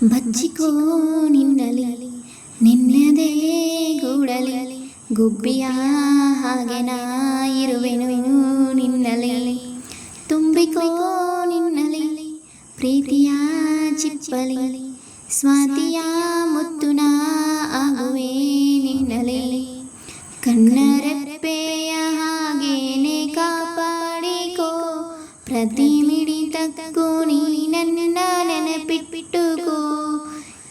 ಬಚ್ಚಿಕೋ ನಿನ್ನಲಿ ನಿನ್ನದೇ ಗೂಡಲಿ ಗುಬ್ಬಿಯ ಹಾಗೆ ನಾ ಇರುವೆನು ನಿನ್ನಲಿ. ತುಂಬಿಕೋ ನಿನ್ನಲಿ ಪ್ರೀತಿಯ ಚಿಪ್ಪಲಿ ಸ್ವಾತಿಯ ಮುತ್ತು ನಾ ಆಗುವೆ ನಿನ್ನಲಿ. ಕಣ್ಣರೆಪ್ಪೆಯ ಹಾಗೇನೆ ಕಾಪಾಡಿಕೋ ಪ್ರತಿ ಮಿಡಿತಕ್ಕೂ ನೀ ನನ್ನ ನೆನಪಿಟ್ಟುಕೋ.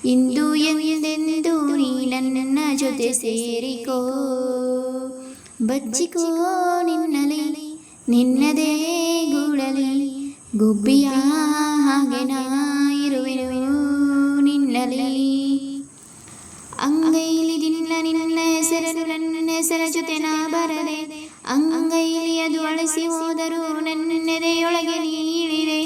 ಇಂದು ಎಂದೆಂದು ನೀ ನನ್ನ ಜೊತೆ ಸೇರಿಕೋ. ಬಚ್ಚಿಕೋ ನಿನ್ನಲಿ ನಿನ್ನದೇ ಗೂಡಲಿ ಗುಬ್ಬಿಯ ಹಾಗೆ ನಾ ಇರುವೆನು ನಿನ್ನಲಿ. ಅಂಗೈಲಿ ದಿನ ನಿನ್ನ ಹೆಸರನ್ನು ನನ್ನ ಹೆಸರ ಜೊತೆ ನಾ ಬರದೆ ಅಂಗೈಲಿ ಅದು ಅಳಿಸಿ ಹೋದರೂ ನನ್ನೆದೆಯೊಳಗೆ ನೀಡಿದೆ.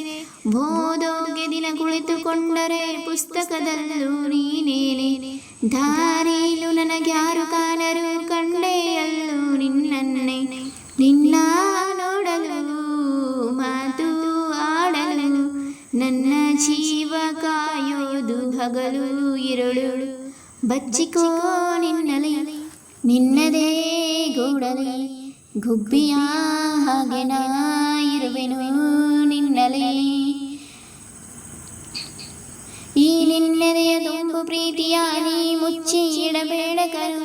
ಓದೋಗೆ ದಿನ ಕುಳಿತುಕೊಂಡರೆ ಪುಸ್ತಕದಲ್ಲೂ ನೀನೇನೆ. ದಾರಿಲು ನನಗ್ಯಾರು ಕಾಣರು ಕಂಡೆಯಲ್ಲೂ ನಿನ್ನನ್ನೇ. ನಿನ್ನ ನೋಡಲು ಮಾತು ಆಡಲು ನನ್ನ ಜೀವ ಕಾಯೋದು ಹಗಲು ಇರುಳು. ಬಚ್ಚಿಕೋ ನಿನ್ನಲಿ ನಿನ್ನದೇ ಗೂಡಲಿ ಗುಬ್ಬಿಯ ಹಾಗೆ ನಾ ಇರುವೆನು ನಿನ್ನಲಿ. ಈ ನಿನ್ನೆದೆಯ ತುಂಬು ಪ್ರೀತಿಯ ನೀ ಮುಚ್ಚಿ ಇಡಬೇಡ ಕರು.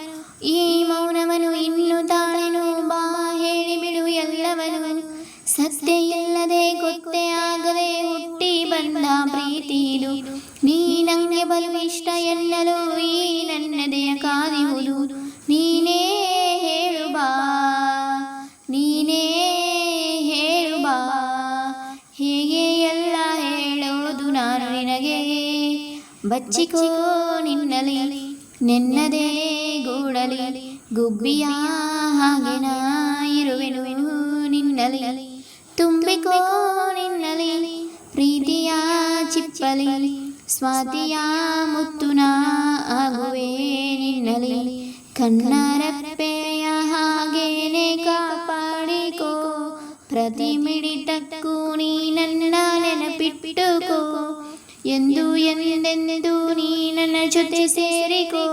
ಈ ಮೌನವನು ಇನ್ನು ತಾಳೆನು ಬಾ ಹೇಳಿಬಿಡು ಎಲ್ಲವನು. ಸತ್ಯ ಇಲ್ಲದೆ ಗೊತ್ತೇ ಆಗದೆ ಹುಟ್ಟಿ ಬಂದ ಪ್ರೀತಿದು ನೀ ನಂಗೆ ಬಲು ಇಷ್ಟ ಎನ್ನಲು ಈ ನನ್ನದೆಯ ಕಾದಿಹುದು. ನೀನೇ ಹೇಳು ಬಾ ನೀನೇ ಹೇಳು ಬಾ ಹೇಗೆ ಎಲ್ಲ ಹೇಳೋದು ನಾನು ನಿನಗೆ. ಬಚ್ಚಿಕೋ ನಿನ್ನಲಿ ನಿನ್ನದೇ ಗೂಡಲಿ ಗುಬ್ಬಿಯ ಹಾಗೆ ನಾ ಇರುವೆನು ನಿನ್ನಲಿ. ತುಂಬಿಕೋ ನಿನ್ನಲಿ ಪ್ರೀತಿಯ ಚಿಪ್ಪಲಿ ಸ್ವಾತಿಯ ಮುತ್ತು ನಾ ಆಗುವೆ ನಿನ್ನಲಿ. ಕಣ್ಣರೆಪ್ಪೆಯ ಹಾಗೇನೆ ಕಾಪಾಡಿಕೋ ಪ್ರತಿ ಮಿಡಿತಕ್ಕೂ ನೀ ನನ್ನ ನೆನಪಿಟ್ಟುಕೋ. ಎಂದು ಎಂದೆಂದು ನೀ ನನ್ನ ಜೊತೆ ಸೇರಿಕೋ.